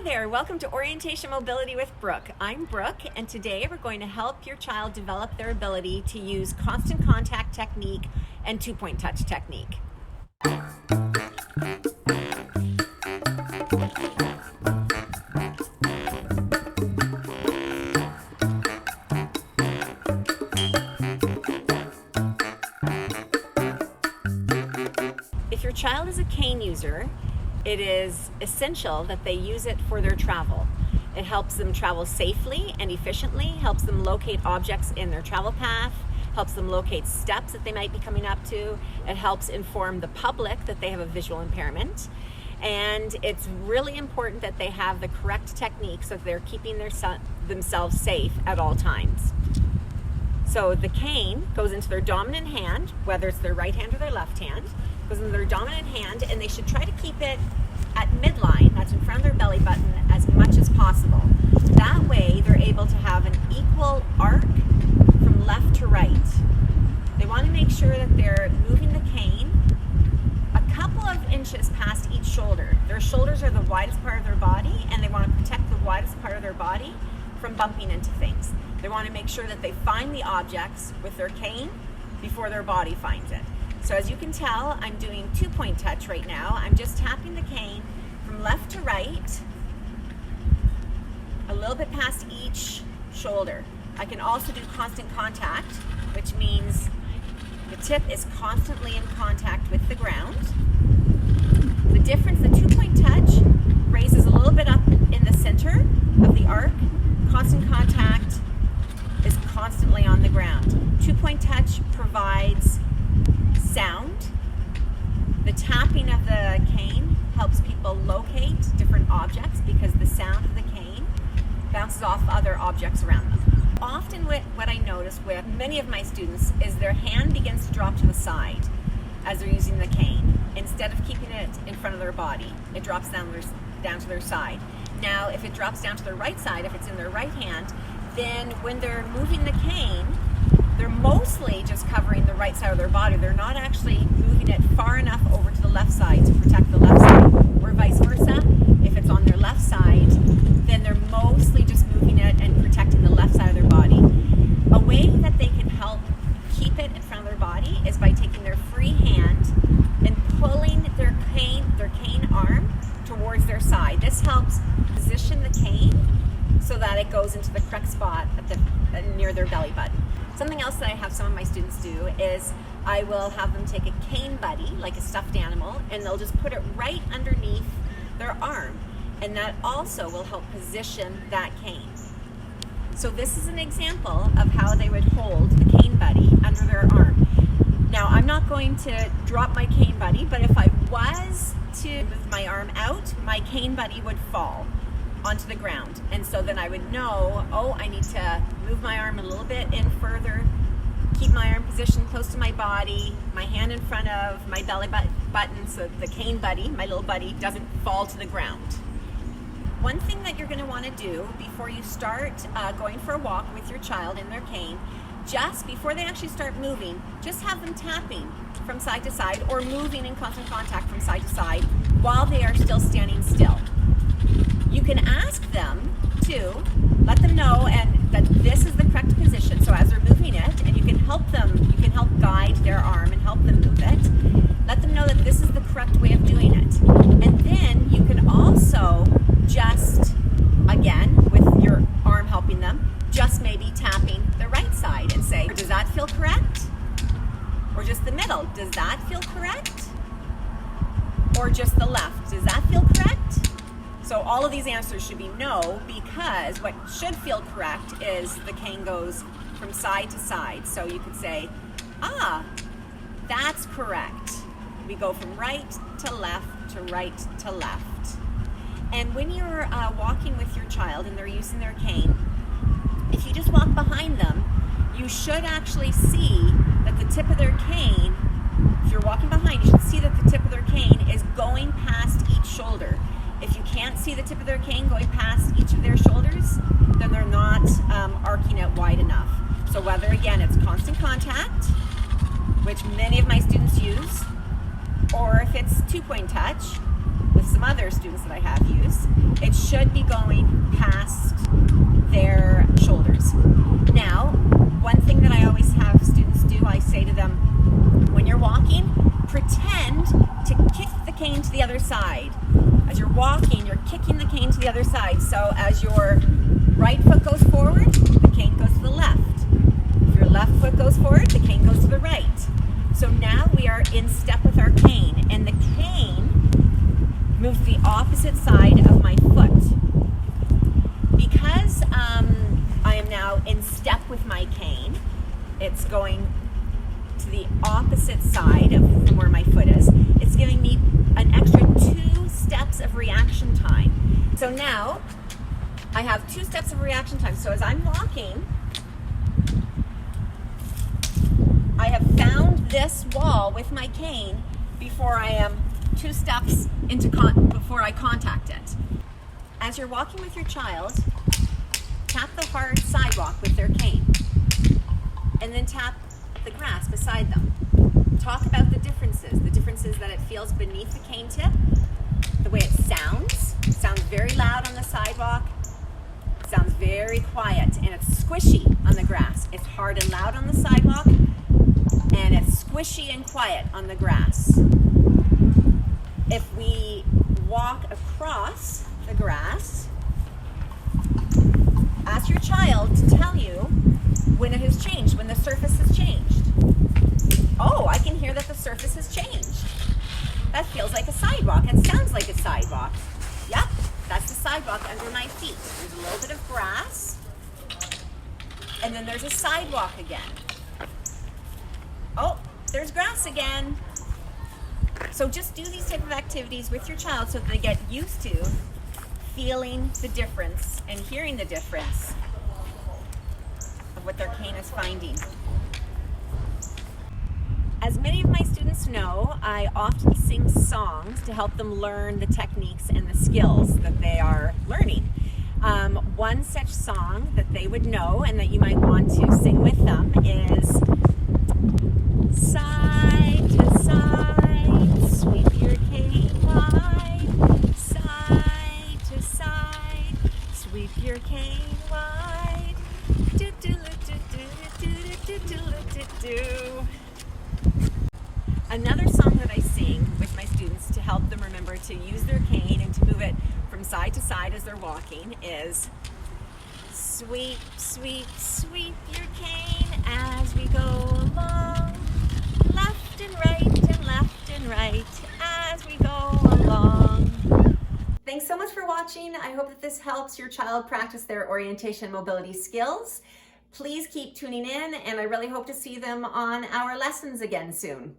there, welcome to Orientation Mobility with Brooke. I'm Brooke, and today we're going to help your child develop their ability to use constant contact technique and two-point touch technique. If your child is a cane user, it is essential that they use it for their travel. It helps them travel safely and efficiently, helps them locate objects in their travel path, helps them locate steps that they might be coming up to. It helps inform the public that they have a visual impairment. And it's really important that they have the correct technique so that they're keeping themselves safe at all times. So the cane goes into their dominant hand, whether it's their right hand or their left hand, goes into their dominant hand, and they should try to keep it at midline, that's in front of their belly button, as much as possible. That way they're able to have an equal arc from left to right. They want to make sure that they're moving the cane a couple of inches past each shoulder. Their shoulders are the widest part of their body, and they want to protect the widest part of their body from bumping into things. They want to make sure that they find the objects with their cane before their body finds it. So as you can tell, I'm doing two-point touch right now. I'm just tapping the cane from left to right, a little bit past each shoulder. I can also do constant contact, which means the tip is constantly in contact with the ground. The difference, the two-point touch raises a little bit up in the center of the arc. Constant contact is constantly on the ground. Two-point touch provides sound. The tapping of the cane helps people locate different objects because the sound of the cane bounces off other objects around them. Often what I notice with many of my students is their hand begins to drop to the side as they're using the cane. Instead of keeping it in front of their body, it drops down to their side. Now, if it drops down to their right side, if it's in their right hand, then when they're moving the cane, they're mostly just covering the right side of their body. They're not actually moving it far enough over to the left side to protect the left side, or vice versa. If it's on their left side, then they're mostly just moving it and protecting the left side of their body. A way that they can help keep it in front of their body is by taking their free hand and pulling their cane arm towards their side. This helps position the cane so that it goes into the correct spot near their belly button. Something else that I have some of my students do is I will have them take a cane buddy, like a stuffed animal, and they'll just put it right underneath their arm. And that also will help position that cane. So this is an example of how they would hold the cane buddy under their arm. Now, I'm not going to drop my cane buddy, but if I was to move my arm out, my cane buddy would fall onto the ground. And so then I would know, oh, I need to move my arm a little bit in further, keep my arm positioned close to my body, my hand in front of my belly button so the cane buddy, my little buddy, doesn't fall to the ground. One thing that you're going to want to do before you start going for a walk with your child in their cane, just before they actually start moving, just have them tapping from side to side or moving in constant contact from side to side while they are still standing still. You can ask them to let them know that this is the correct position. So as they're moving it, and you can help guide their arm and help them move it. Let them know that this is the correct way of doing it. And then you can also just, again, with your arm helping them, just maybe tapping the right side and say, does that feel correct? Or just the middle, does that feel correct? Or just the left, does that feel correct? So all of these answers should be no, because what should feel correct is the cane goes from side to side. So you could say, that's correct. We go from right to left to right to left. And when you're walking with your child and they're using their cane, if you just walk behind them, you should actually see that the tip of their cane, if you're walking behind, you should see that the tip of their cane is going past each shoulder. If you can't see the tip of their cane going past each of their shoulders, then they're not arcing it wide enough. So whether, again, it's constant contact, which many of my students use, or if it's two-point touch, with some other students that I have used, it should be kicking the cane to the other side. So as your right foot goes forward, the cane goes to the left. If your left foot goes forward, the cane goes to the right. So now we are in step with our cane, and the cane moves to the opposite side of my foot. Because I am now in step with my cane, it's going to the opposite side from where my foot is. It's giving me an extra 2 steps of reaction time. So now I have 2 steps of reaction time. So as I'm walking, I have found this wall with my cane before I am 2 steps into before I contact it. As you're walking with your child, tap the hard sidewalk with their cane, and then tap the grass beside them. Talk about the differences that it feels beneath the cane tip, the way it sounds. It sounds very loud on the sidewalk, it sounds very quiet, and it's squishy on the grass. It's hard and loud on the sidewalk, and it's squishy and quiet on the grass. If we walk across the grass, ask your child to tell you when it has changed, when the surface has changed. Oh, I can hear that the surface has changed. That feels like a sidewalk. It sounds like a sidewalk. Yep, that's the sidewalk under my feet. There's a little bit of grass, and then there's a sidewalk again. Oh, there's grass again. So just do these type of activities with your child so that they get used to feeling the difference and hearing the difference of what their cane is finding. As many of my students know, I often sing songs to help them learn the techniques and the skills that they are learning. One such song that they would know and that you might want to sing with them is Side to Side, Sweep Your Cane Wide. Side to Side, Sweep Your Cane Wide. Do do do do do do do do do. Another song that I sing with my students to help them remember to use their cane and to move it from side to side as they're walking is Sweep, sweep, sweep your cane as we go along, left and right as we go along. Thanks so much for watching. I hope that this helps your child practice their orientation and mobility skills. Please keep tuning in, and I really hope to see them on our lessons again soon.